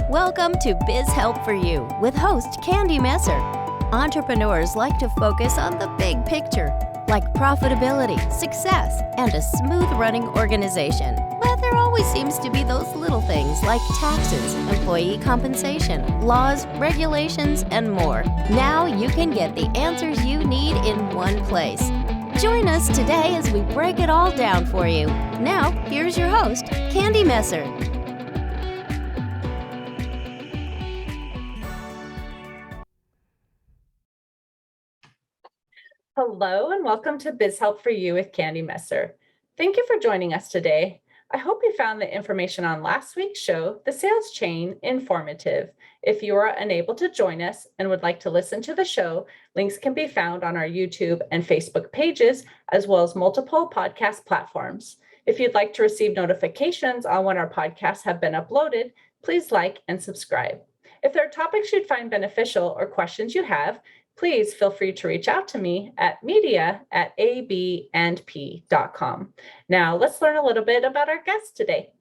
Welcome to Biz Help for You with host Candy Messer. Entrepreneurs like to focus on the big picture, like profitability, success, and a smooth-running organization. But there always seems to be those little things like taxes, employee compensation, laws, regulations, and more. Now you can get the answers you need in one place. Join us today as we break it all down for you. Now, here's your host, Candy Messer. Hello and welcome to Biz Help for You with Candy Messer. Thank you for joining us today. I hope you found the information on last week's show, The Sales Chain, informative. If you are unable to join us and would like to listen to the show, links can be found on our YouTube and Facebook pages, as well as multiple podcast platforms. If you'd like to receive notifications on when our podcasts have been uploaded, please like and subscribe. If there are topics you'd find beneficial or questions you have, please feel free to reach out to me at media@abandp.com. Now, let's learn a little bit about our guest today.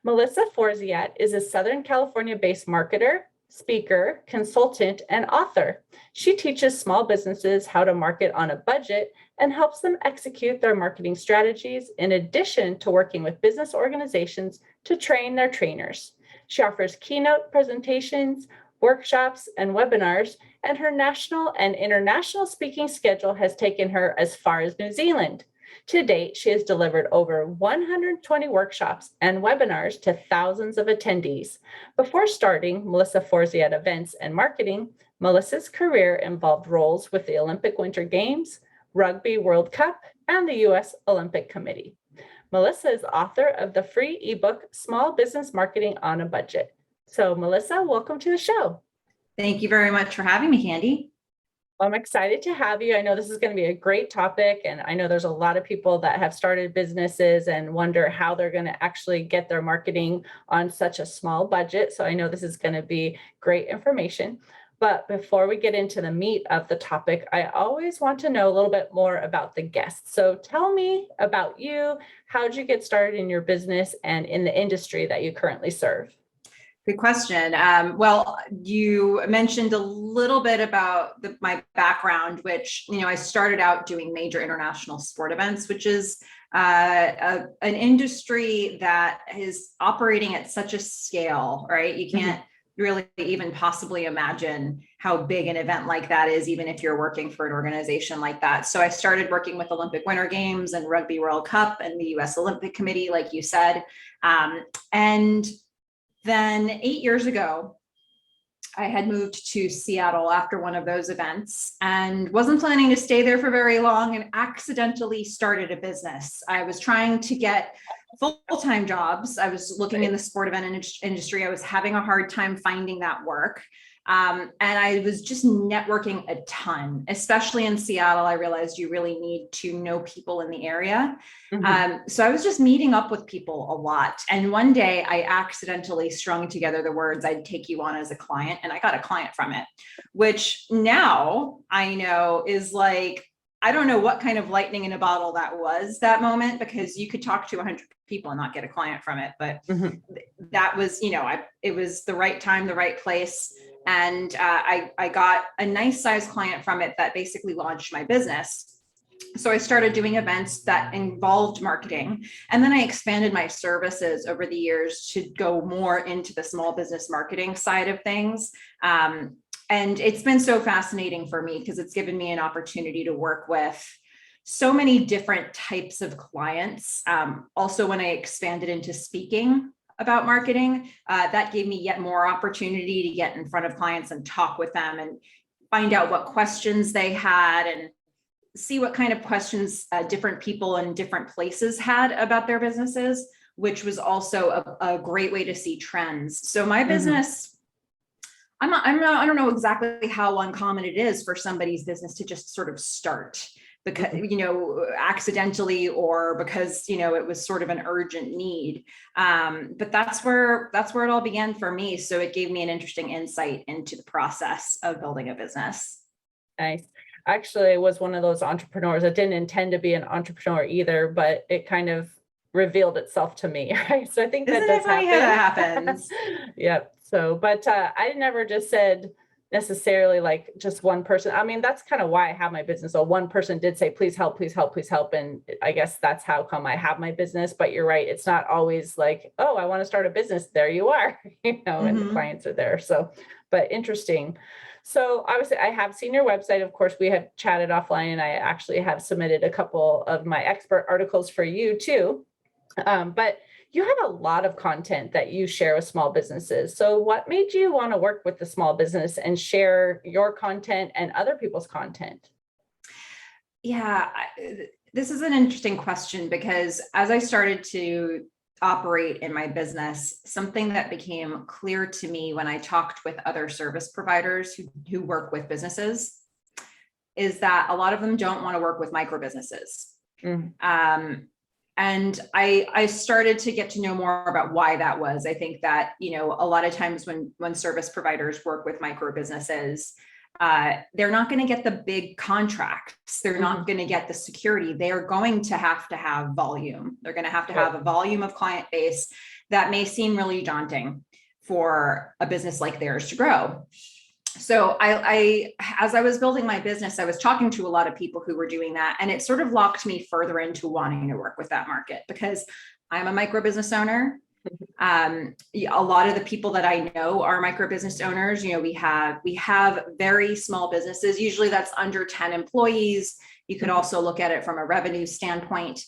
Melissa Forziat is a Southern California-based marketer, speaker, consultant, and author. She teaches small businesses how to market on a budget and helps them execute their marketing strategies in addition to working with business organizations to train their trainers. She offers keynote presentations, workshops, and webinars, and her national and international speaking schedule has taken her as far as New Zealand. To date, she has delivered over 120 workshops and webinars to thousands of attendees. Before starting Melissa Forziat Events and Marketing, Melissa's career involved roles with the Olympic Winter Games, Rugby World Cup, and the U.S. Olympic Committee. Melissa is author of the free ebook, Small Business Marketing on a Budget. So Melissa, welcome to the show. Thank you very much for having me, Candy. I'm excited to have you. I know this is going to be a great topic, and I know there's a lot of people that have started businesses and wonder how they're going to actually get their marketing on such a small budget. So I know this is going to be great information. But before we get into the meat of the topic, I always want to know a little bit more about the guests. So tell me about you. How did you get started in your business and in the industry that you currently serve? Good question. Well, you mentioned a little bit about my background, which, I started out doing major international sport events, which is an industry that is operating at such a scale, right? You can't really even possibly imagine how big an event like that is, even if you're working for an organization like that. So I started working with Olympic Winter Games and Rugby World Cup and the U.S. Olympic Committee, like you said. And then 8 years ago, I had moved to Seattle after one of those events and wasn't planning to stay there for very long and accidentally started a business. I was trying to get full-time jobs. I was looking in the sport event industry. I was having a hard time finding that work. And I was just networking a ton, especially in Seattle. I realized you really need to know people in the area. So I was just meeting up with people a lot. And one day I accidentally strung together the words, "I'd take you on as a client." And I got a client from it, which now I know is like, I don't know what kind of lightning in a bottle that was that moment, because you could talk to 100 people and not get a client from it. But that was, it was the right time, the right place. And I got a nice sized client from it that basically launched my business. So I started doing events that involved marketing. And then I expanded my services over the years to go more into the small business marketing side of things. And it's been so fascinating for me because it's given me an opportunity to work with so many different types of clients. Also, when I expanded into speaking about marketing, that gave me yet more opportunity to get in front of clients and talk with them and find out what questions they had and see what kind of questions different people in different places had about their businesses, which was also a great way to see trends. So my business, I don't know exactly how uncommon it is for somebody's business to just sort of start, because, accidentally, or because, it was sort of an urgent need. But that's where it all began for me. So it gave me an interesting insight into the process of building a business. Nice. Actually, I was one of those entrepreneurs. I didn't intend to be an entrepreneur either, but it kind of revealed itself to me, right? So I think that does happen. Yeah, that happens. Yep. So, but I never just said necessarily like just one person. I mean, that's kind of why I have my business. So one person did say, please help, please help, please help. And I guess that's how come I have my business. But you're right. It's not always like, oh, I want to start a business. There you are, and the clients are there. So, but interesting. So obviously I have seen your website. Of course, we have chatted offline, and I actually have submitted a couple of my expert articles for you too. But you have a lot of content that you share with small businesses. So what made you want to work with the small business and share your content and other people's content? Yeah, this is an interesting question, because as I started to operate in my business, something that became clear to me when I talked with other service providers who work with businesses is that a lot of them don't want to work with micro businesses. And I started to get to know more about why that was. I think that, a lot of times when service providers work with micro businesses, they're not going to get the big contracts. They're not going to get the security. They are going to have volume. They're going to have a volume of client base that may seem really daunting for a business like theirs to grow. So as I was building my business, I was talking to a lot of people who were doing that, and it sort of locked me further into wanting to work with that market, because I'm a micro business owner. A lot of the people that I know are micro business owners. We have very small businesses. Usually that's under 10 employees. You could also look at it from a revenue standpoint.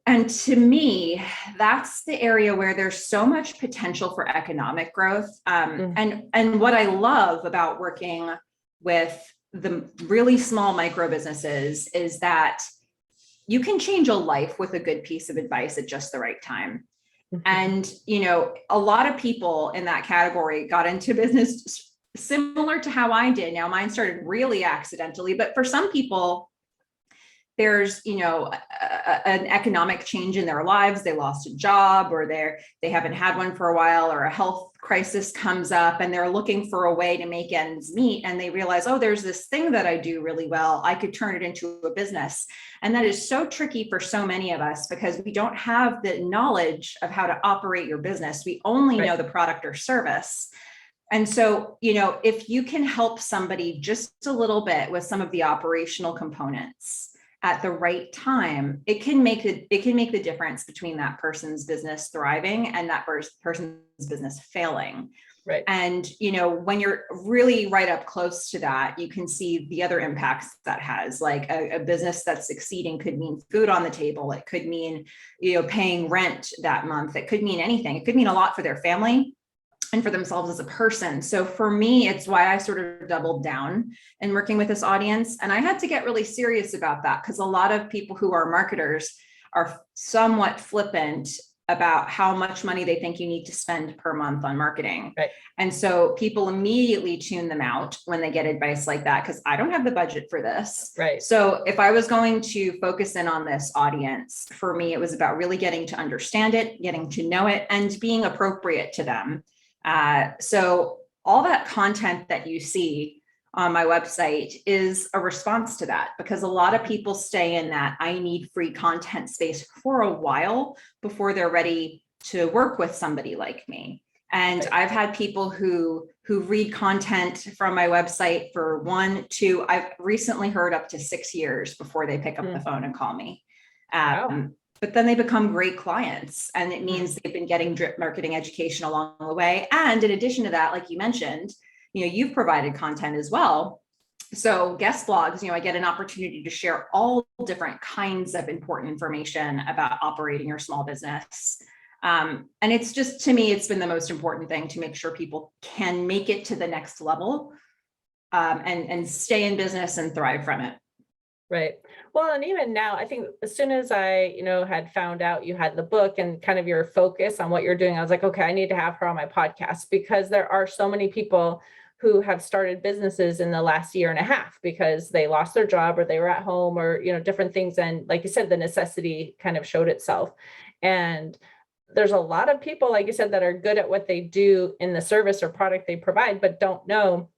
And to me, that's the area where there's so much potential for economic growth. And what I love about working with the really small micro businesses is that you can change a life with a good piece of advice at just the right time. And, a lot of people in that category got into business similar to how I did. Now, mine started really accidentally, but for some people, there's, an economic change in their lives. They lost a job, or they haven't had one for a while, or a health crisis comes up, and they're looking for a way to make ends meet. And they realize, oh, there's this thing that I do really well. I could turn it into a business. And that is so tricky for so many of us, because we don't have the knowledge of how to operate your business. We only know the product or service. And so, if you can help somebody just a little bit with some of the operational components at the right time, it can make the difference between that person's business thriving and that person's business failing. Right. And, when you're really right up close to that, you can see the other impacts that has. Like a business that's succeeding could mean food on the table. It could mean, paying rent that month. It could mean anything. It could mean a lot for their family and for themselves as a person. So for me, it's why I sort of doubled down in working with this audience. And I had to get really serious about that, because a lot of people who are marketers are somewhat flippant about how much money they think you need to spend per month on marketing. Right. And so people immediately tune them out when they get advice like that, because I don't have the budget for this. Right. So if I was going to focus in on this audience, for me, it was about really getting to understand it, getting to know it, and being appropriate to them. So all that content that you see on my website is a response to that, because a lot of people stay in that I need free content space for a while before they're ready to work with somebody like me. And I've had people who read content from my website for 1, 2, I've recently heard up to 6 years before they pick up the phone and call me. But then they become great clients, and it means they've been getting drip marketing education along the way. And in addition to that, like you mentioned, you've provided content as well. So guest blogs, I get an opportunity to share all different kinds of important information about operating your small business. And it's just, to me, it's been the most important thing to make sure people can make it to the next level, and stay in business and thrive from it. Right. Well, and even now, I think as soon as I, had found out you had the book and kind of your focus on what you're doing, I was like, okay, I need to have her on my podcast, because there are so many people who have started businesses in the last year and a half because they lost their job, or they were at home, or, different things. And like you said, the necessity kind of showed itself. And there's a lot of people, like you said, that are good at what they do in the service or product they provide, but don't know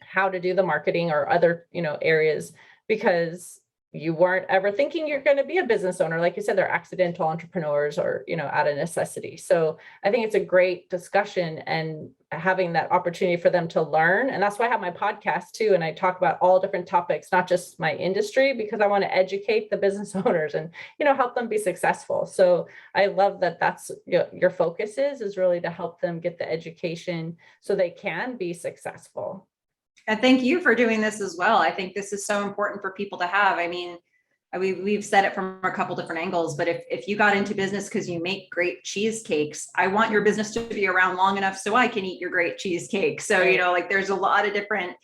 how to do the marketing or other, areas, because you weren't ever thinking you're going to be a business owner. Like you said, they're accidental entrepreneurs or, out of necessity. So I think it's a great discussion and having that opportunity for them to learn. And that's why I have my podcast too. And I talk about all different topics, not just my industry, because I want to educate the business owners and, help them be successful. So I love that that's your focus is really to help them get the education so they can be successful. And thank you for doing this as well. I think this is so important for people to have. I mean, we've said it from a couple different angles, but if you got into business because you make great cheesecakes, I want your business to be around long enough so I can eat your great cheesecake. So, like there's a lot of different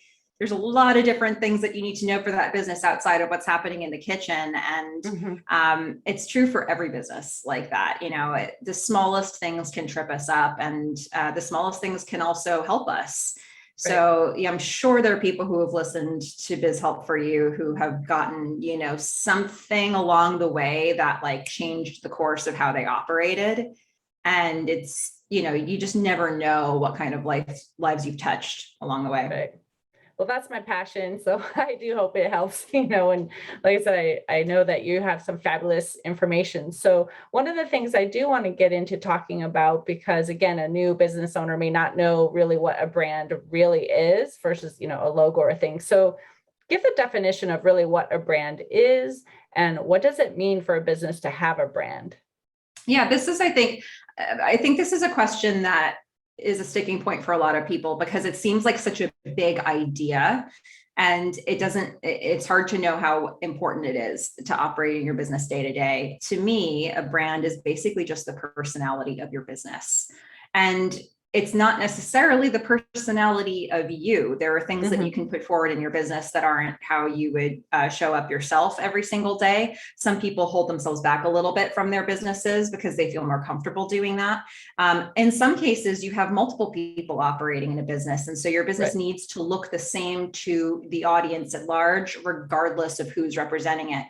things that you need to know for that business outside of what's happening in the kitchen. And it's true for every business like that. The smallest things can trip us up, and the smallest things can also help us. So I'm sure there are people who have listened to Biz Help for You who have gotten, something along the way that like changed the course of how they operated. And it's, you just never know what kind of lives you've touched along the way. Right. Well, that's my passion. So I do hope it helps, and like I said, I know that you have some fabulous information. So one of the things I do want to get into talking about, because again, a new business owner may not know really what a brand really is versus, a logo or a thing. So give the definition of really what a brand is and what does it mean for a business to have a brand? Yeah, I think this is a question that is a sticking point for a lot of people because it seems like such a big idea, and it's hard to know how important it is to operating your business day to day. To me, a brand is basically just the personality of your business. And it's not necessarily the personality of you. There are things that you can put forward in your business that aren't how you would show up yourself every single day. Some people hold themselves back a little bit from their businesses because they feel more comfortable doing that. In some cases, you have multiple people operating in a business. And so your business needs to look the same to the audience at large, regardless of who's representing it.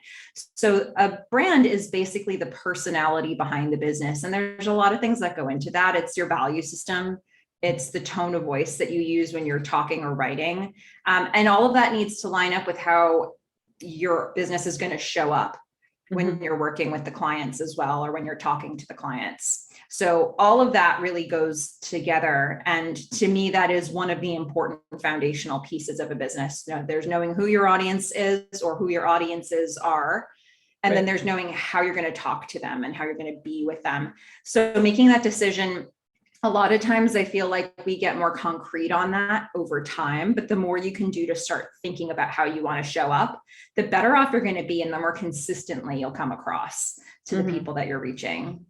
So a brand is basically the personality behind the business. And there's a lot of things that go into that. It's your value system. It's the tone of voice that you use when you're talking or writing. And all of that needs to line up with how your business is going to show up when you're working with the clients as well, or when you're talking to the clients. So all of that really goes together. And to me, that is one of the important foundational pieces of a business. There's knowing who your audience is or who your audiences are. And then there's knowing how you're going to talk to them and how you're going to be with them. So making that decision, a lot of times I feel like we get more concrete on that over time, but the more you can do to start thinking about how you want to show up, the better off you're going to be and the more consistently you'll come across to the people that you're reaching.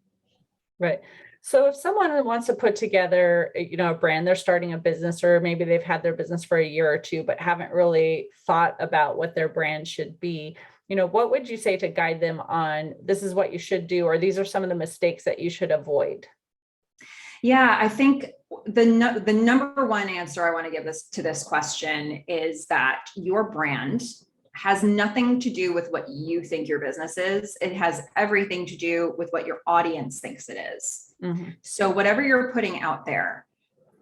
Right. So if someone wants to put together, a brand, they're starting a business, or maybe they've had their business for a year or two, but haven't really thought about what their brand should be, what would you say to guide them on this is what you should do, or these are some of the mistakes that you should avoid? Yeah, I think the number one answer I want to give to this question is that your brand has nothing to do with what you think your business is. It has everything to do with what your audience thinks it is. So whatever you're putting out there,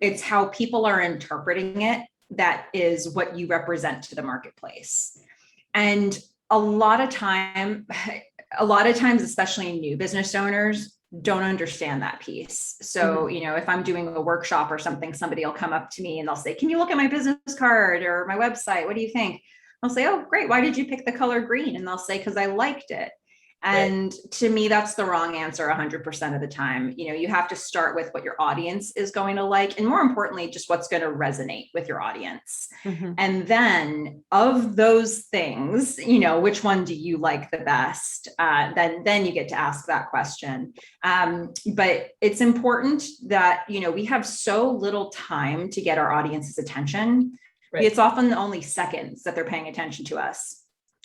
it's how people are interpreting it. That is what you represent to the marketplace. And a lot of times, especially new business owners, don't understand that piece. So, if I'm doing a workshop or something, somebody will come up to me and they'll say, can you look at my business card or my website? What do you think? I'll say, oh, great. Why did you pick the color green? And they'll say, because I liked it. And to me, that's the wrong answer 100% of the time. You have to start with what your audience is going to like, and more importantly, just what's going to resonate with your audience. And then of those things, which one do you like the best? Then you get to ask that question. But it's important that, we have so little time to get our audience's attention. It's often only seconds that they're paying attention to us.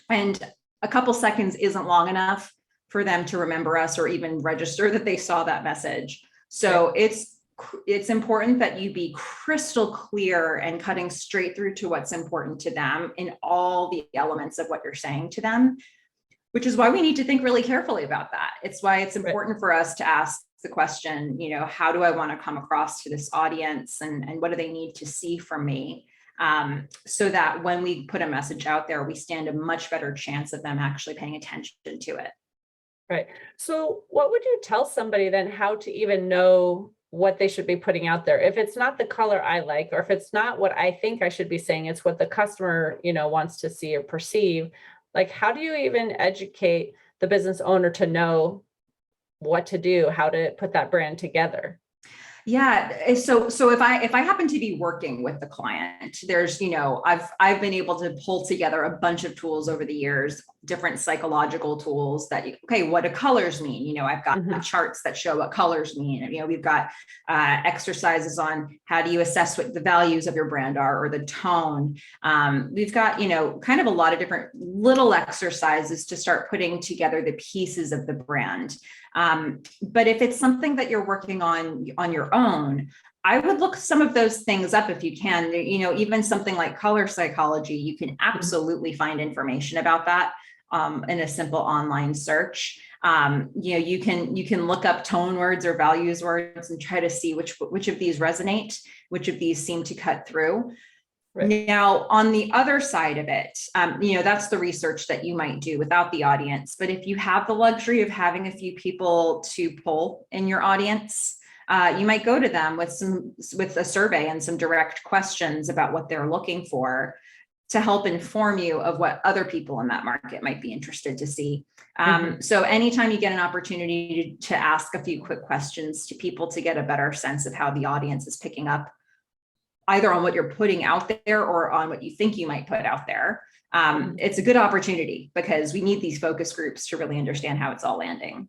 And a couple seconds isn't long enough for them to remember us or even register that they saw that message. So it's important that you be crystal clear and cutting straight through to what's important to them in all the elements of what you're saying to them, which is why we need to think really carefully about that. It's why it's important for us to ask the question, how do I want to come across to this audience, and what do they need to see from me? so that when we put a message out there, we stand a much better chance of them actually paying attention to it. Right. So what would you tell somebody then how to even know what they should be putting out there? If it's not the color I like, or if it's not what I think I should be saying, it's what the customer, wants to see or perceive. Like, how do you even educate the business owner to know what to do, how to put that brand together? Yeah. So if I happen to be working with the client, there's, I've been able to pull together a bunch of tools over the years, different psychological tools that, okay, what do colors mean? I've got charts that show what colors mean. We've got exercises on how do you assess what the values of your brand are, or the tone. We've got, kind of a lot of different little exercises to start putting together the pieces of the brand. But if it's something that you're working on your own, I would look some of those things up if you can. Even something like color psychology, you can absolutely find information about that in a simple online search. You can look up tone words or values words and try to see which of these resonate, which of these seem to cut through. Right. Now, on the other side of it, that's the research that you might do without the audience. But if you have the luxury of having a few people to pull in your audience, you might go to them with a survey and some direct questions about what they're looking for to help inform you of what other people in that market might be interested to see. So anytime you get an opportunity to ask a few quick questions to people to get a better sense of how the audience is picking up, either on what you're putting out there or on what you think you might put out there, it's a good opportunity, because we need these focus groups to really understand how it's all landing.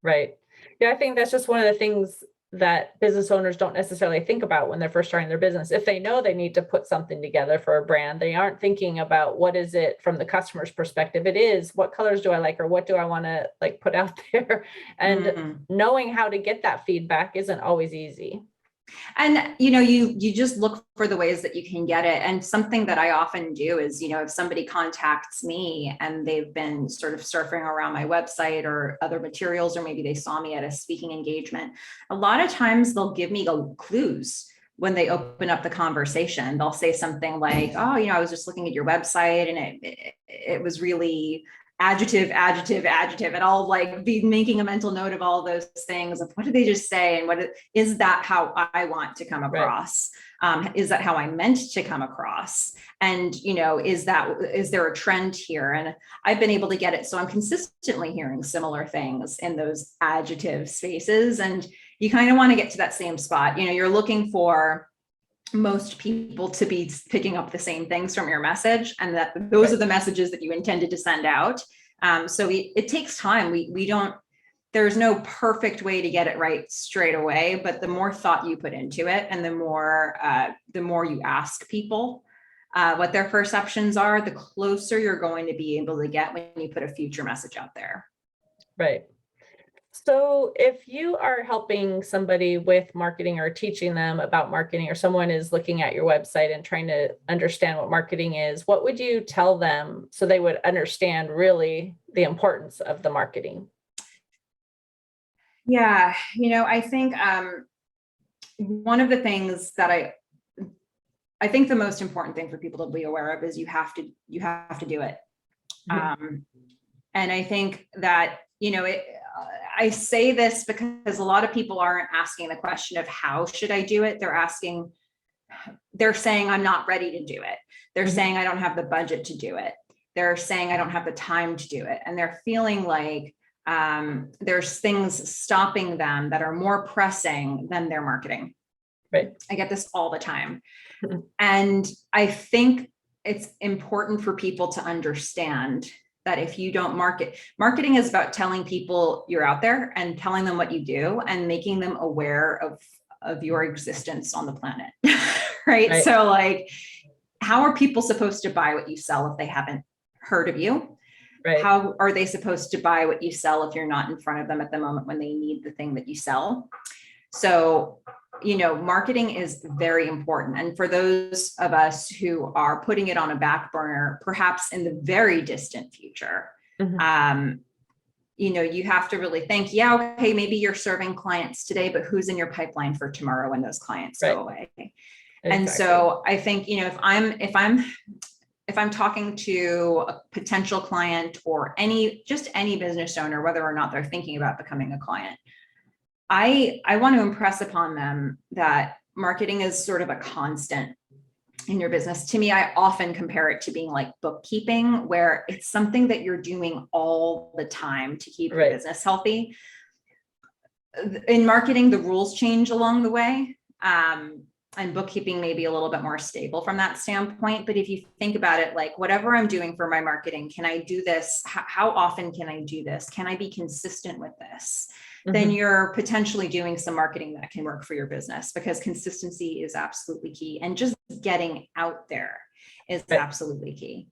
Right. Yeah, I think that's just one of the things that business owners don't necessarily think about when they're first starting their business. If they know they need to put something together for a brand, they aren't thinking about what is it from the customer's perspective. It is, what colors do I like, or what do I want to put out there? And knowing how to get that feedback isn't always easy. And, you just look for the ways that you can get it. And something that I often do is, if somebody contacts me and they've been sort of surfing around my website or other materials, or maybe they saw me at a speaking engagement, a lot of times they'll give me clues when they open up the conversation. They'll say something like, oh, I was just looking at your website and it was really adjective, and I'll be making a mental note of all those things of what did they just say, and is that how I want to come across? Right. Is that how I meant to come across? And is there a trend here? And I've been able to get it, so I'm consistently hearing similar things in those adjective spaces, and you kind of want to get to that same spot. You're looking for most people to be picking up the same things from your message, and that those are the messages that you intended to send out. So it takes time. There's no perfect way to get it right straight away, but the more thought you put into it, and the more you ask people what their perceptions are, the closer you're going to be able to get when you put a future message out there. Right. So if you are helping somebody with marketing or teaching them about marketing, or someone is looking at your website and trying to understand what marketing is, what would you tell them so they would understand really the importance of the marketing? Yeah, I think one of the things that I think the most important thing for people to be aware of is you have to do it. And I think that, I say this because a lot of people aren't asking the question of how should I do it? They're saying, I'm not ready to do it. They're saying, I don't have the budget to do it. They're saying, I don't have the time to do it. And they're feeling like there's things stopping them that are more pressing than their marketing. Right. I get this all the time. And I think it's important for people to understand that if you don't marketing is about telling people you're out there and telling them what you do and making them aware of your existence on the planet. Right? So how are people supposed to buy what you sell if they haven't heard of you? Right. How are they supposed to buy what you sell if you're not in front of them at the moment when they need the thing that you sell? So, marketing is very important. And for those of us who are putting it on a back burner, perhaps in the very distant future, you have to really think, maybe you're serving clients today, but who's in your pipeline for tomorrow when those clients go away? And so I think, if I'm talking to a potential client or any business owner, whether or not they're thinking about becoming a client, I want to impress upon them that marketing is sort of a constant in your business. To me, I often compare it to being like bookkeeping, where it's something that you're doing all the time to keep your business healthy. In marketing, the rules change along the way. And bookkeeping may be a little bit more stable from that standpoint. But if you think about it, like whatever I'm doing for my marketing, can I do this? How often can I do this? Can I be consistent with this? Then you're potentially doing some marketing that can work for your business, because consistency is absolutely key. And just getting out there is absolutely key.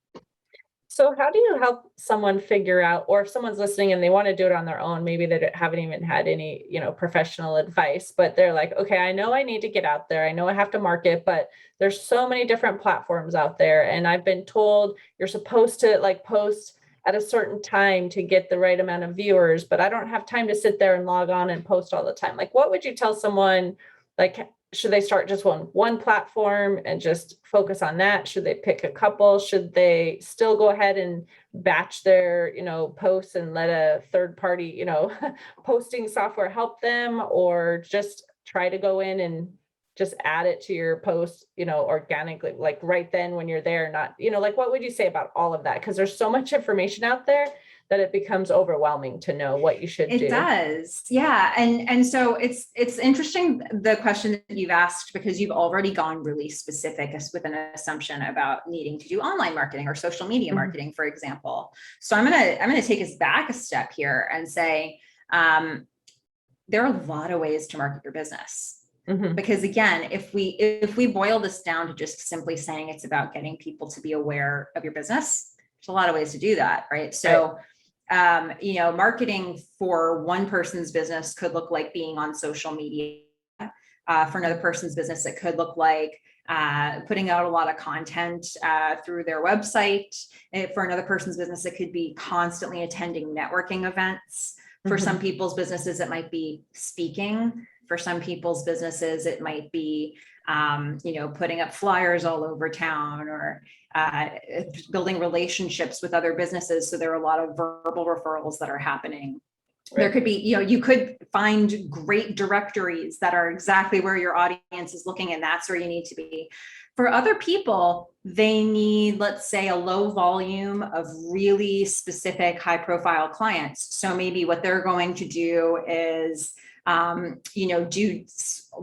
So how do you help someone figure out, or if someone's listening and they want to do it on their own, maybe they haven't even had any, professional advice, but they're like, okay, I know I need to get out there. I know I have to market, but there's so many different platforms out there. And I've been told you're supposed to like post at a certain time to get the right amount of viewers, but I don't have time to sit there and log on and post all the time. Like, what would you tell someone? Like, should they start just one platform and just focus on that? Should they pick a couple? Should they still go ahead and batch their, posts and let a third party, posting software help them, or just try to go in and just add it to your post, organically, like right then when you're there, not, like, what would you say about all of that? Because there's so much information out there that it becomes overwhelming to know what you should do. It does. Yeah. And so it's interesting, the question that you've asked, because you've already gone really specific with an assumption about needing to do online marketing or social media marketing, for example. So I'm going to take us back a step here and say, there are a lot of ways to market your business. Because again, if we boil this down to just simply saying it's about getting people to be aware of your business, there's a lot of ways to do that, right? So, marketing for one person's business could look like being on social media. For another person's business, it could look like putting out a lot of content through their website. For another person's business, it could be constantly attending networking events. For some people's businesses, it might be speaking. For some people's businesses, it might be, putting up flyers all over town, or building relationships with other businesses. So there are a lot of verbal referrals that are happening. There could be, you could find great directories that are exactly where your audience is looking, and that's where you need to be. For other people, they need, let's say, a low volume of really specific high profile clients. So maybe what they're going to do is, do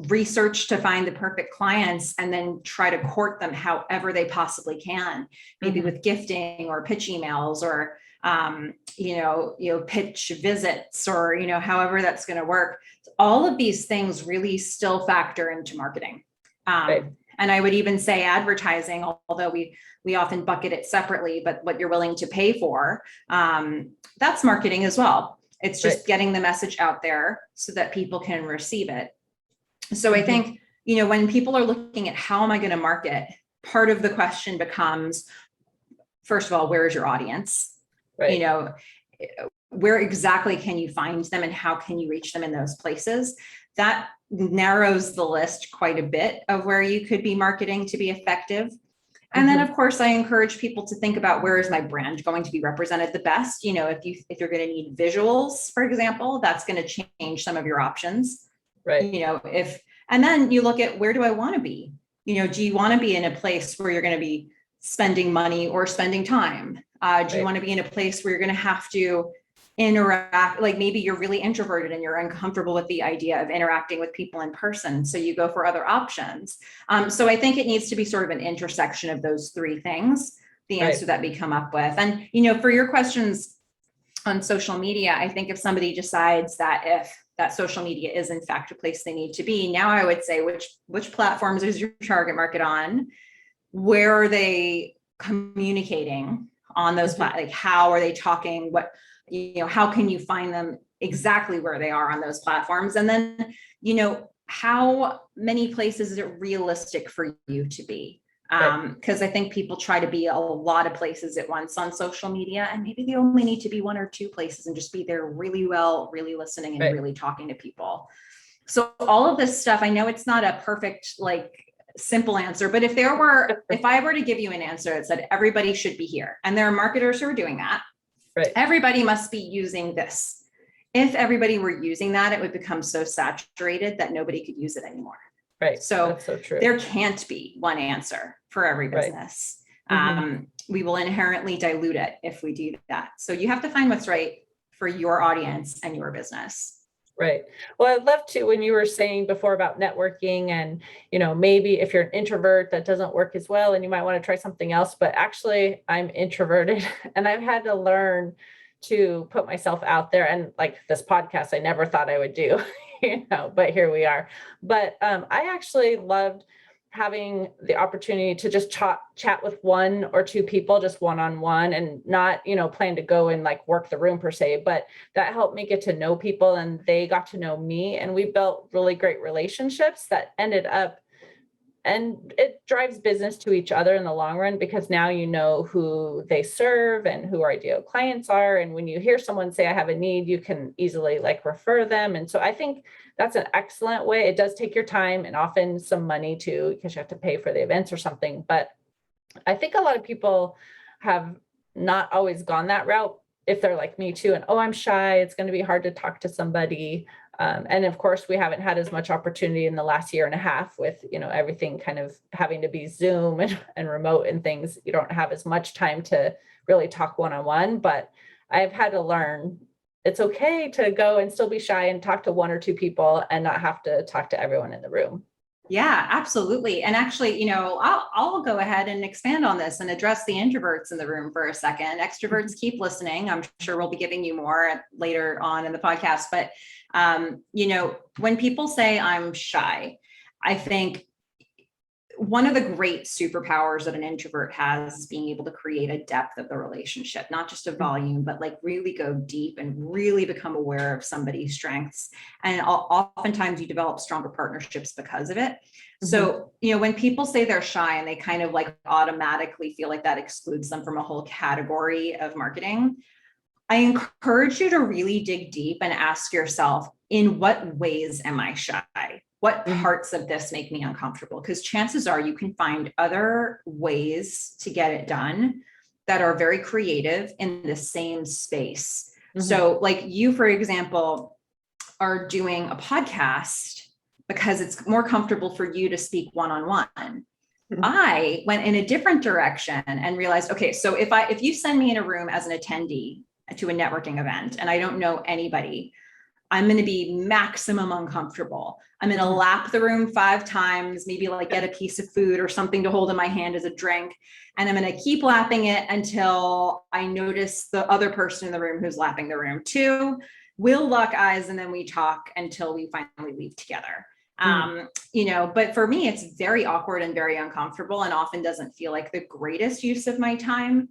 research to find the perfect clients and then try to court them however they possibly can, maybe with gifting or pitch emails, or, pitch visits, or, however that's going to work. All of these things really still factor into marketing. And I would even say advertising, although we often bucket it separately, but what you're willing to pay for, that's marketing as well. It's just getting the message out there so that people can receive it. So I think, when people are looking at how am I going to market, part of the question becomes, first of all, where is your audience? Where exactly can you find them, and how can you reach them in those places? That narrows the list quite a bit of where you could be marketing to be effective. And then, of course, I encourage people to think about, where is my brand going to be represented the best? If you're going to need visuals, for example, that's going to change some of your options. And then you look at, where do I want to be? Do you want to be in a place where you're going to be spending money or spending time? Do you want to be in a place where you're going to have to interact? Like maybe you're really introverted and you're uncomfortable with the idea of interacting with people in person, so you go for other options. So I think it needs to be sort of an intersection of those three things, the answer that we come up with. And for your questions on social media, I think if somebody decides that if that social media is in fact a place they need to be, now I would say, which platforms is your target market on? Where are they communicating on those platforms? Like, how are they talking? How can you find them exactly where they are on those platforms? And then, how many places is it realistic for you to be? Because I think people try to be a lot of places at once on social media, and maybe they only need to be one or two places and just be there really well, really listening and really talking to people. So all of this stuff, I know it's not a perfect, simple answer. But if I were to give you an answer that said everybody should be here, and there are marketers who are doing that, Right. everybody must be using this. If everybody were using that, it would become so saturated that nobody could use it anymore. Right. So that's so true. There can't be one answer for every business. Right. We will inherently dilute it if we do that. So you have to find what's right for your audience and your business. Right. Well, I'd love to, when you were saying before about networking and, maybe if you're an introvert, that doesn't work as well and you might want to try something else, but actually I'm introverted and I've had to learn to put myself out there. And like this podcast, I never thought I would do, but here we are. But I actually loved having the opportunity to just chat with one or two people, just one-on-one, and not, plan to go and like work the room per se, but that helped me get to know people and they got to know me. And we built really great relationships that ended up, and it drives business to each other in the long run, because now you know who they serve and who our ideal clients are. And when you hear someone say, I have a need, you can easily like refer them. And so I think that's an excellent way. It does take your time and often some money too, because you have to pay for the events or something. But I think a lot of people have not always gone that route if they're like me too. And, oh, I'm shy, it's going to be hard to talk to somebody. And of course, we haven't had as much opportunity in the last year and a half with, everything kind of having to be Zoom and remote and things. You don't have as much time to really talk one-on-one, but I've had to learn it's okay to go and still be shy and talk to one or two people and not have to talk to everyone in the room. Yeah, absolutely. And actually, I'll go ahead and expand on this and address the introverts in the room for a second. Extroverts, keep listening. I'm sure we'll be giving you more later on in the podcast. But, when people say I'm shy, I think one of the great superpowers that an introvert has is being able to create a depth of the relationship, not just a volume, but like really go deep and really become aware of somebody's strengths. And oftentimes you develop stronger partnerships because of it. Mm-hmm. So, when people say they're shy and they kind of like automatically feel like that excludes them from a whole category of marketing, I encourage you to really dig deep and ask yourself, in what ways am I shy? What parts of this make me uncomfortable? Because chances are you can find other ways to get it done that are very creative in the same space. Mm-hmm. So like you, for example, are doing a podcast because it's more comfortable for you to speak one-on-one. Mm-hmm. I went in a different direction and realized, okay, so if you send me in a room as an attendee to a networking event and I don't know anybody, I'm going to be maximum uncomfortable. I'm going to lap the room 5 times, maybe like get a piece of food or something to hold in my hand as a drink. And I'm going to keep lapping it until I notice the other person in the room who's lapping the room too. We'll lock eyes and then we talk until we finally leave together. But for me, it's very awkward and very uncomfortable and often doesn't feel like the greatest use of my time.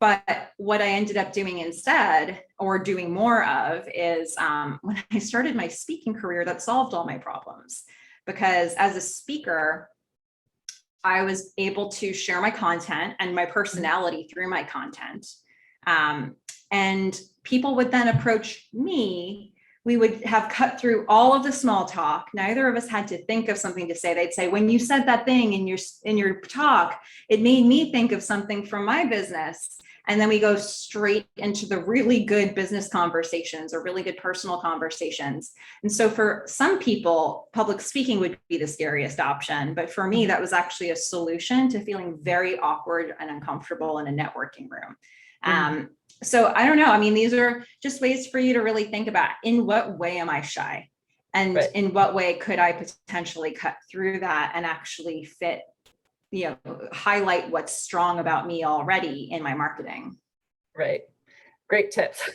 But what I ended up doing instead, or doing more of, is when I started my speaking career, that solved all my problems. Because as a speaker, I was able to share my content and my personality through my content. And people would then approach me. We would have cut through all of the small talk. Neither of us had to think of something to say. They'd say, when you said that thing in your talk, it made me think of something from my business. And then we go straight into the really good business conversations or really good personal conversations. And so for some people, public speaking would be the scariest option. But for me, that was actually a solution to feeling very awkward and uncomfortable in a networking room. So I don't know. I mean, these are just ways for you to really think about, in what way am I shy? And in what way could I potentially cut through that and actually fit, highlight what's strong about me already in my marketing. Right. Great tips.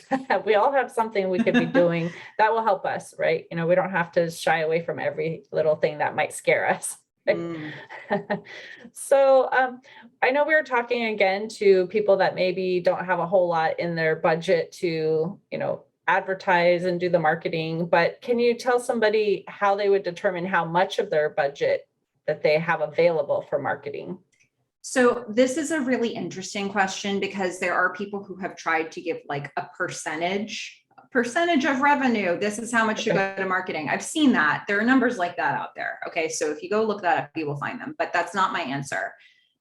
We all have something we could be doing that will help us, right? We don't have to shy away from every little thing that might scare us. So I know we were talking again to people that maybe don't have a whole lot in their budget to, advertise and do the marketing, but can you tell somebody how they would determine how much of their budget that they have available for marketing? So this is a really interesting question because there are people who have tried to give like a percentage percentage of revenue. This is how much should go to marketing. I've seen that. There are numbers like that out there. Okay. So if you go look that up, you will find them, but that's not my answer.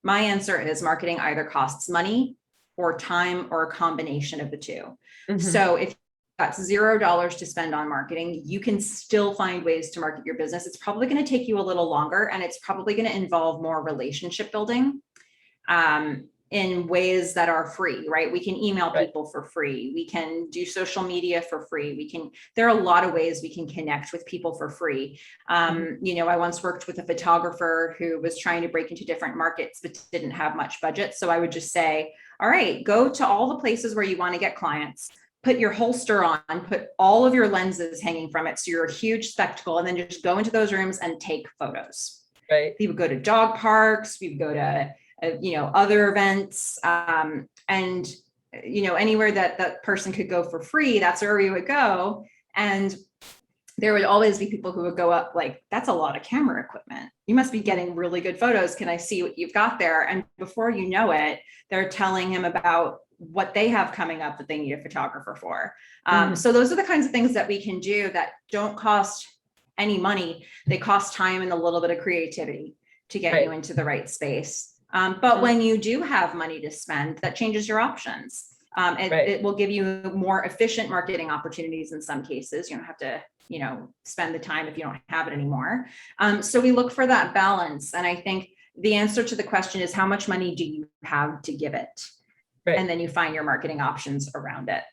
My answer is marketing either costs money or time or a combination of the two. So if got $0 to spend on marketing, you can still find ways to market your business. It's probably going to take you a little longer, and it's probably going to involve more relationship building in ways that are free, right? We can email people for free. We can do social media for free. There are a lot of ways we can connect with people for free. You know, I once worked with a photographer who was trying to break into different markets, but didn't have much budget. So I would just say, all right, go to all the places where you want to get clients, put your holster on, put all of your lenses hanging from it, so you're a huge spectacle, and then just go into those rooms and take photos. Right. We would go to dog parks, we would go to, you know, other events, and, you know, anywhere that person could go for free, that's where we would go. And there would always be people who would go up like, that's a lot of camera equipment. You must be getting really good photos. Can I see what you've got there? And before you know it, they're telling him about what they have coming up that they need a photographer for. So those are the kinds of things that we can do that don't cost any money. They cost time and a little bit of creativity to get you into the right space. But when you do have money to spend, that changes your options. It will give you more efficient marketing opportunities in some cases. You don't have to, you know, spend the time if you don't have it anymore. So we look for that balance. And I think the answer to the question is, how much money do you have to give it? And then you find your marketing options around it.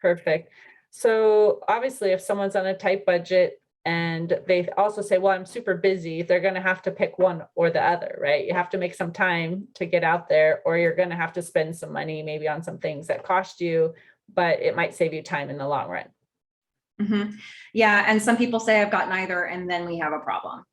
Perfect. So obviously, if someone's on a tight budget and they also say, well, I'm super busy, they're going to have to pick one or the other, right? You have to make some time to get out there, or you're going to have to spend some money maybe on some things that cost you, but it might save you time in the long run. Yeah. And some people say, I've got neither, and then we have a problem.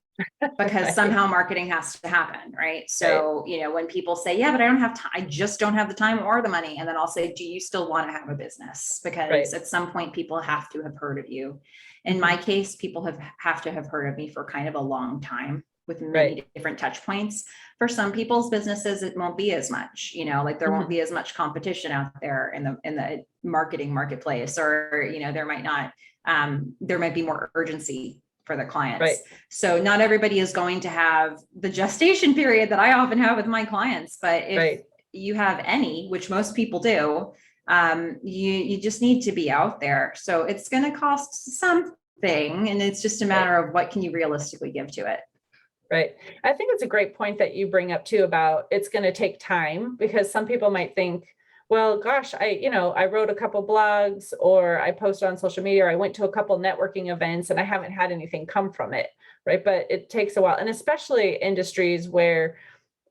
Because somehow marketing has to happen, right? So, you know, when people say, yeah, but I don't have time, I just don't have the time or the money. And then I'll say, do you still want to have a business? Because at some point people have to have heard of you. In my case, people have to have heard of me for kind of a long time with many different touch points. For some people's businesses, it won't be as much, you know, like there won't be as much competition out there in the marketing marketplace, or, you know, there might be more urgency for the clients. So not everybody is going to have the gestation period that I often have with my clients, but if you have any, which most people do, you just need to be out there. So it's going to cost something, and it's just a matter of what can you realistically give to it. Right. I think it's a great point that you bring up too, about it's going to take time, because some people might think, well, gosh, I wrote a couple blogs, or I posted on social media, or I went to a couple networking events, and I haven't had anything come from it. Right. But it takes a while. And especially industries where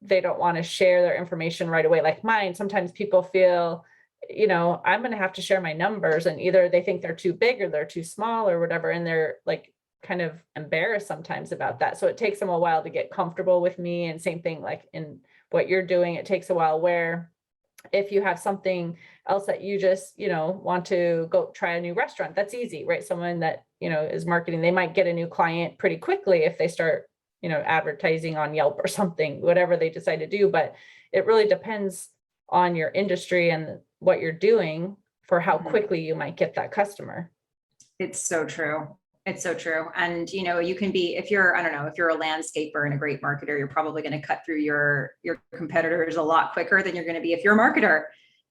they don't want to share their information right away. Like mine, sometimes people feel, you know, I'm going to have to share my numbers, and either they think they're too big or they're too small or whatever. And they're like kind of embarrassed sometimes about that. So it takes them a while to get comfortable with me. And same thing, like in what you're doing, it takes a while, where if you have something else that you just, you know, want to go try a new restaurant, that's easy, right? Someone that, you know, is marketing, they might get a new client pretty quickly if they start, you know, advertising on Yelp or something, whatever they decide to do. But it really depends on your industry and what you're doing for how quickly you might get that customer. It's so true. It's so true. And, you know, you can be, if you're a landscaper and a great marketer, you're probably going to cut through your competitors a lot quicker than you're going to be if you're a marketer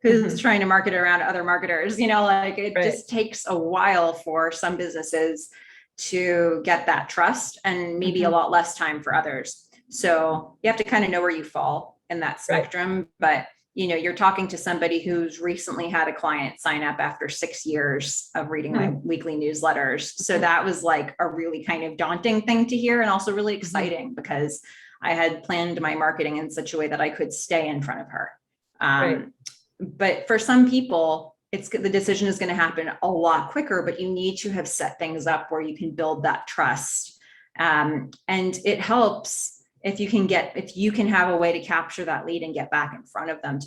who's trying to market around other marketers. You know, like it just takes a while for some businesses to get that trust, and maybe a lot less time for others. So you have to kind of know where you fall in that spectrum. But you know, you're talking to somebody who's recently had a client sign up after 6 years of reading my weekly newsletters. So that was like a really kind of daunting thing to hear, and also really exciting, because I had planned my marketing in such a way that I could stay in front of her. But for some people, the decision is going to happen a lot quicker, but you need to have set things up where you can build that trust. And it helps if you can have a way to capture that lead and get back in front of them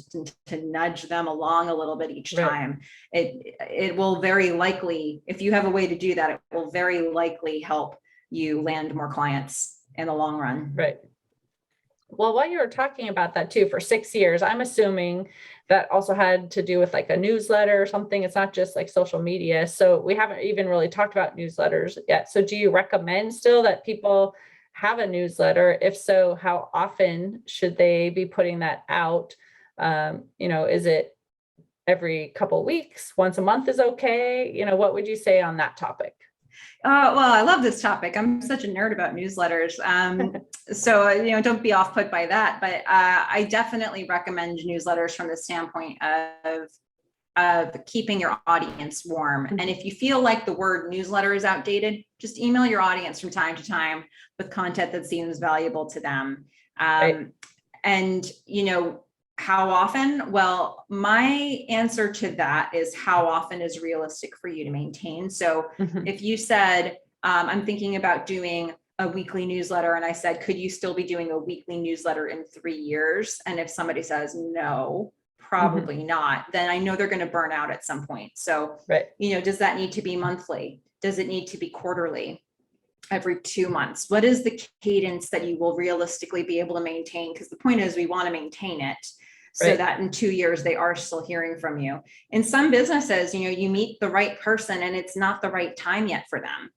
to nudge them along a little bit each time. It will very likely, if you have a way to do that, it will very likely help you land more clients in the long run. Right. Well, while you were talking about that too, for 6 years, I'm assuming that also had to do with like a newsletter or something. It's not just like social media. So we haven't even really talked about newsletters yet. So do you recommend still that people have a newsletter? If so, how often should they be putting that out? Is it every couple weeks? Once a month is okay? What would you say on that topic? Well, I love this topic. I'm such a nerd about newsletters. So, don't be off put by that. But I definitely recommend newsletters from the standpoint of keeping your audience warm. Mhm. And if you feel like the word newsletter is outdated, just email your audience from time to time with content that seems valuable to them. Right. And, how often? Well, my answer to that is how often is realistic for you to maintain. So Mhm. if you said, I'm thinking about doing a weekly newsletter, and I said, could you still be doing a weekly newsletter in 3 years? And if somebody says no, probably not, then I know they're going to burn out at some point. So, Right. does that need to be monthly? Does it need to be quarterly? Every 2 months? What is the cadence that you will realistically be able to maintain? Because the point is we want to maintain it so Right. that in 2 years they are still hearing from you. In some businesses, you meet the right person and it's not the right time yet for them.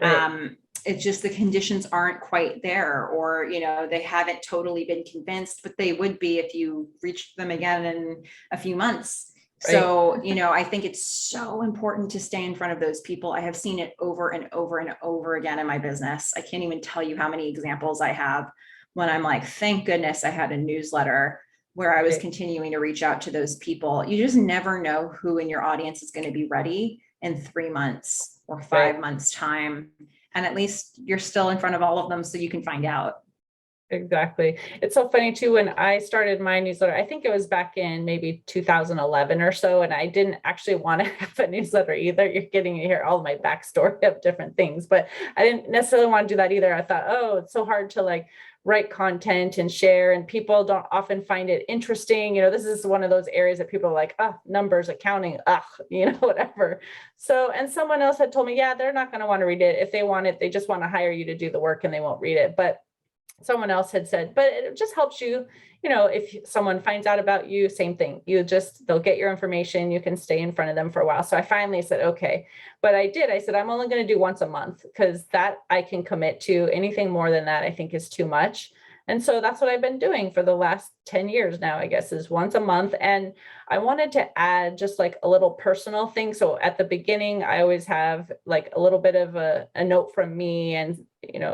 Right. It's just the conditions aren't quite there, or they haven't totally been convinced, but they would be if you reached them again in a few months. Right. So, I think it's so important to stay in front of those people. I have seen it over and over and over again in my business. I can't even tell you how many examples I have when I'm like, thank goodness I had a newsletter where I was Right. continuing to reach out to those people. You just never know who in your audience is going to be ready in 3 months or 5 months time. And at least you're still in front of all of them so you can find out. Exactly. It's so funny too, when I started my newsletter, I think it was back in maybe 2011 or so, and I didn't actually want to have a newsletter either. You're getting to hear all of my backstory of different things, but I didn't necessarily want to do that either. I thought, oh, it's so hard to like write content and share, and people don't often find it interesting. This is one of those areas that people are like, numbers, accounting, whatever. So, and someone else had told me, yeah, they're not going to want to read it. If they want it, they just want to hire you to do the work and they won't read it. But someone else had said, but it just helps you, if someone finds out about you, same thing, they'll get your information, you can stay in front of them for a while. So I finally said, okay, but I said, I'm only going to do once a month, because that I can commit to. Anything more than that, I think, is too much. And so that's what I've been doing for the last 10 years now, I guess, is once a month. And I wanted to add just like a little personal thing. So at the beginning, I always have like a little bit of a note from me, and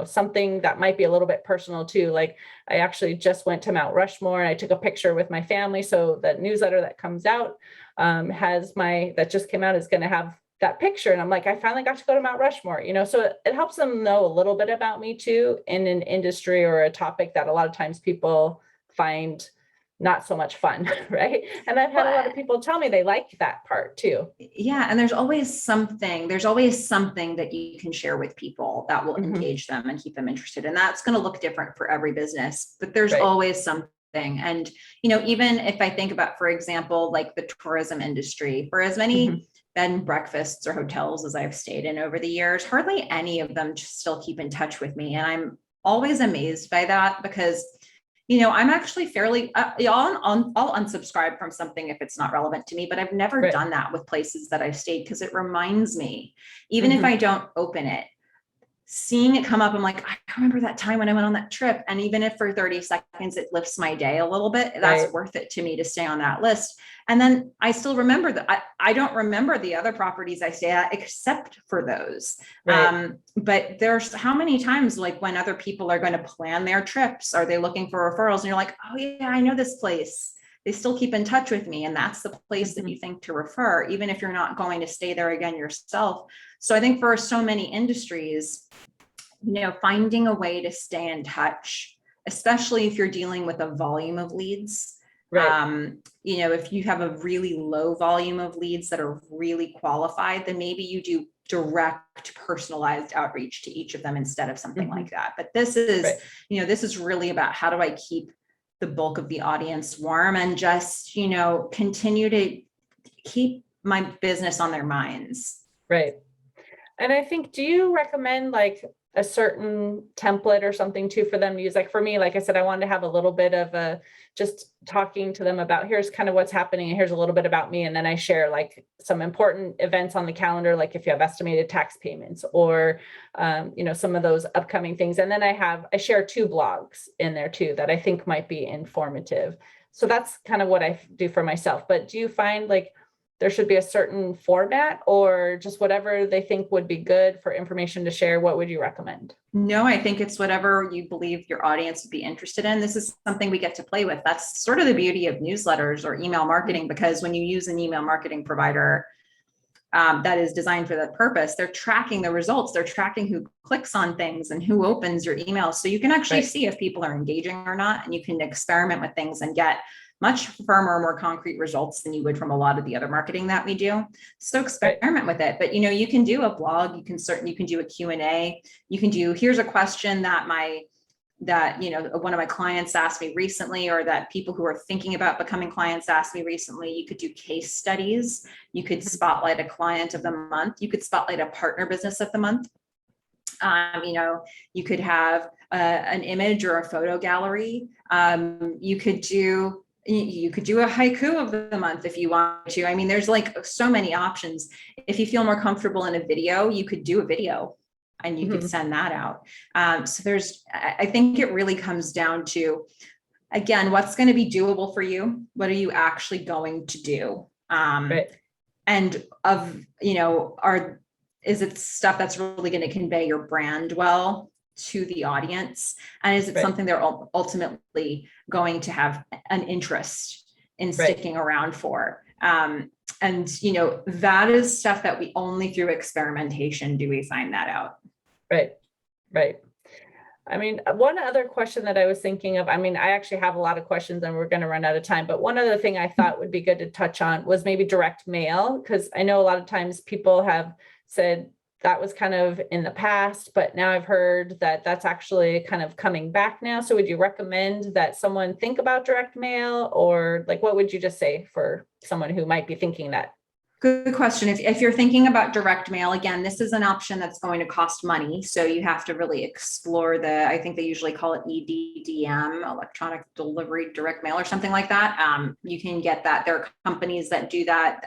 something that might be a little bit personal too. Like I actually just went to Mount Rushmore and I took a picture with my family. So that newsletter that comes out that just came out is going to have that picture. And I'm like, I finally got to go to Mount Rushmore, so it helps them know a little bit about me too, in an industry or a topic that a lot of times people find not so much fun, right? And I've had a lot of people tell me they like that part too. Yeah. And there's always something that you can share with people that will engage them and keep them interested. And that's going to look different for every business, but there's always something. And, even if I think about, for example, like the tourism industry, for as many bed and breakfasts or hotels as I've stayed in over the years, hardly any of them still keep in touch with me. And I'm always amazed by that, because I'm actually fairly, I'll unsubscribe from something if it's not relevant to me, but I've never done that with places that I've stayed, because it reminds me, even if I don't open it, seeing it come up, I'm like, I remember that time when I went on that trip. And even if for 30 seconds, it lifts my day a little bit, that's worth it to me to stay on that list. And then I still remember that I don't remember the other properties I stay at except for those. But there's how many times, like when other people are going to plan their trips, are they looking for referrals? And you're like, oh yeah, I know this place. They still keep in touch with me. And that's the place that you think to refer, even if you're not going to stay there again yourself. So I think for so many industries, finding a way to stay in touch, especially if you're dealing with a volume of leads. If you have a really low volume of leads that are really qualified, then maybe you do direct personalized outreach to each of them instead of something like that. But this is, this is really about how do I keep the bulk of the audience warm and just, continue to keep my business on their minds. Right. And I think, do you recommend like a certain template or something too for them to use? Like for me, like I said, I wanted to have a little bit of a, just talking to them about, here's kind of what's happening and here's a little bit about me. And then I share like some important events on the calendar, like if you have estimated tax payments or, some of those upcoming things. And then I share 2 blogs in there too, that I think might be informative. So that's kind of what I do for myself. But do you find like there should be a certain format or just whatever they think would be good for information to share? What would you recommend? No, I think it's whatever you believe your audience would be interested in. This is something we get to play with. That's sort of the beauty of newsletters or email marketing, because when you use an email marketing provider that is designed for that purpose, they're tracking the results. They're tracking who clicks on things and who opens your emails. So you can actually see if people are engaging or not, and you can experiment with things and get much firmer, more concrete results than you would from a lot of the other marketing that we do. So experiment with it. But you can do a blog, you can do a Q&A, you can do, here's a question that one of my clients asked me recently, or that people who are thinking about becoming clients asked me recently. You could do case studies, you could spotlight a client of the month, you could spotlight a partner business of the month. You could have an image or a photo gallery. You could do a haiku of the month if you want to. I mean, there's like so many options. If you feel more comfortable in a video, you could do a video and you could send that out. I think it really comes down to, again, what's going to be doable for you? What are you actually going to do? And is it stuff that's really going to convey your brand well to the audience? And is it something they're ultimately going to have an interest in sticking around for? And that is stuff that we only through experimentation do we find that out. Right. I mean, one other question that I was thinking of, I actually have a lot of questions and we're going to run out of time, but one other thing I thought would be good to touch on was maybe direct mail, because I know a lot of times people have said that was kind of in the past, but now I've heard that that's actually kind of coming back now. So would you recommend that someone think about direct mail, or like, what would you just say for someone who might be thinking that? Good question. If you're thinking about direct mail, again, this is an option that's going to cost money. So you have to really explore I think they usually call it EDDM, electronic delivery direct mail or something like that. You can get that. There are companies that do that.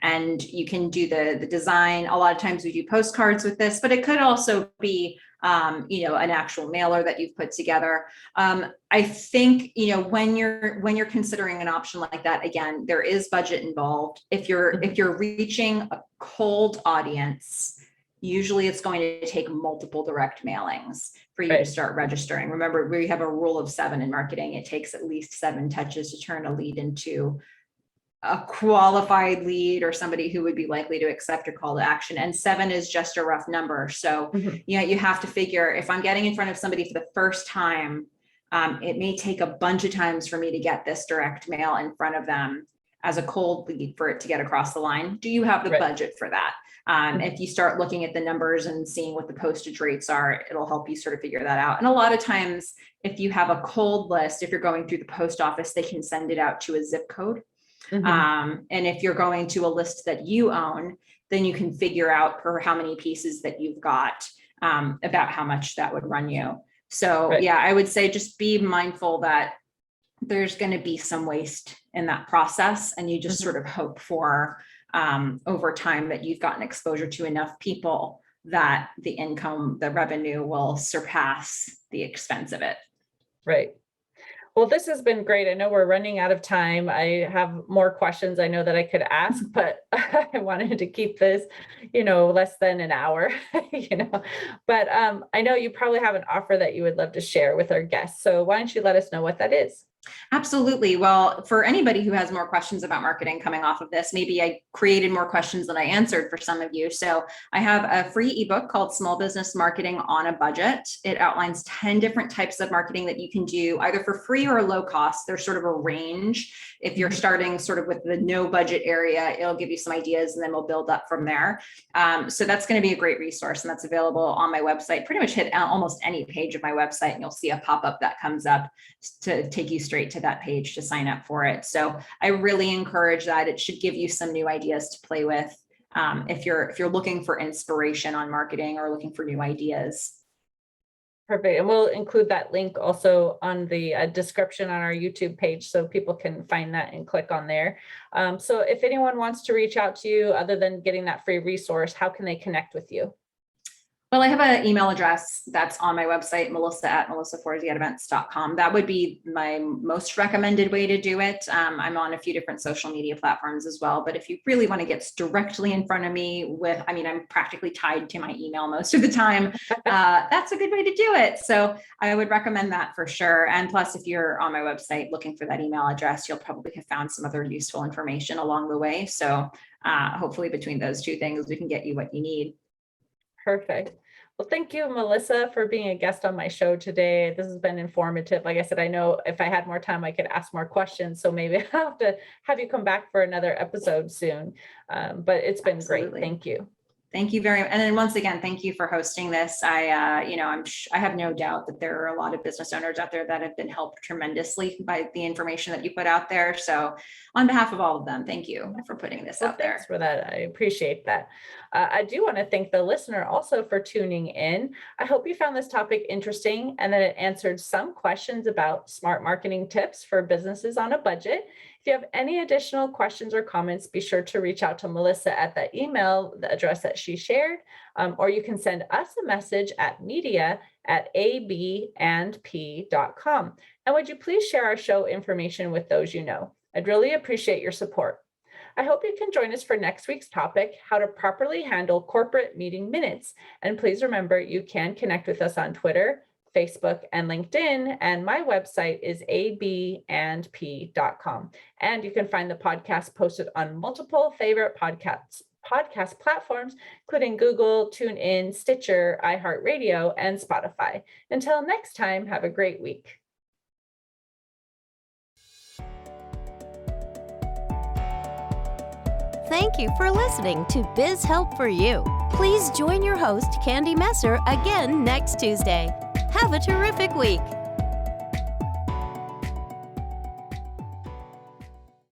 And you can do the design. A lot of times we do postcards with this, but it could also be, an actual mailer that you've put together. I think, when you're considering an option like that, again, there is budget involved. If you're reaching a cold audience, usually it's going to take multiple direct mailings for you to start registering. Remember, we have a rule of 7 in marketing. It takes at least 7 touches to turn a lead into a qualified lead or somebody who would be likely to accept your call to action. And 7 is just a rough number. So, you have to figure, if I'm getting in front of somebody for the first time, it may take a bunch of times for me to get this direct mail in front of them as a cold lead for it to get across the line. Do you have the budget for that? If you start looking at the numbers and seeing what the postage rates are, it'll help you sort of figure that out. And a lot of times, if you have a cold list, if you're going through the post office, they can send it out to a zip code. And if you're going to a list that you own, then you can figure out per how many pieces that you've got, about how much that would run you. So I would say just be mindful that there's going to be some waste in that process, and you just sort of hope for over time that you've gotten exposure to enough people that the revenue will surpass the expense of it. Right. Well, this has been great. I know we're running out of time. I have more questions I know that I could ask, but I wanted to keep this, less than an hour, but I know you probably have an offer that you would love to share with our guests. So why don't you let us know what that is? Absolutely. Well, for anybody who has more questions about marketing coming off of this, maybe I created more questions than I answered for some of you. So I have a free ebook called Small Business Marketing on a Budget. It outlines 10 different types of marketing that you can do either for free or low cost. There's sort of a range. If you're starting sort of with the no budget area, it'll give you some ideas and then we'll build up from there. So that's going to be a great resource, and that's available on my website. Pretty much hit almost any page of my website and you'll see a pop-up that comes up to take you straight to that page to sign up for it. So I really encourage that. It should give you some new ideas to play with. if you're looking for inspiration on marketing or looking for new ideas. Perfect. And we'll include that link also on the description on our YouTube page so people can find that and click on there. So if anyone wants to reach out to you other than getting that free resource, how can they connect with you? Well, I have an email address that's on my website, melissa@melissaforziatevents.com. That would be my most recommended way to do it. I'm on a few different social media platforms as well, but if you really want to get directly in front of me I'm practically tied to my email most of the time. That's a good way to do it. So I would recommend that for sure. And plus, if you're on my website looking for that email address, you'll probably have found some other useful information along the way. So hopefully between those two things, we can get you what you need. Perfect. Well, thank you, Melissa, for being a guest on my show today. This has been informative. Like I said, I know if I had more time, I could ask more questions. So maybe I'll have to have you come back for another episode soon. But it's been Absolutely. great. Thank you. Thank you very much. And then once again, thank you for hosting this. I have no doubt that there are a lot of business owners out there that have been helped tremendously by the information that you put out there. So on behalf of all of them, thank you for putting this out there. Thanks for that. I appreciate that. I do want to thank the listener also for tuning in. I hope you found this topic interesting and that it answered some questions about smart marketing tips for businesses on a budget. If you have any additional questions or comments, be sure to reach out to Melissa at the email, the address that she shared, or you can send us a message at media@abandp.com. And would you please share our show information with those you know? I'd really appreciate your support. I hope you can join us for next week's topic, how to properly handle corporate meeting minutes. And please remember, you can connect with us on Twitter, Facebook, and LinkedIn, and my website is abandp.com. And you can find the podcast posted on multiple favorite podcast platforms, including Google, TuneIn, Stitcher, iHeartRadio, and Spotify. Until next time, have a great week. Thank you for listening to Biz Help for You. Please join your host, Candy Messer, again next Tuesday. Have a terrific week.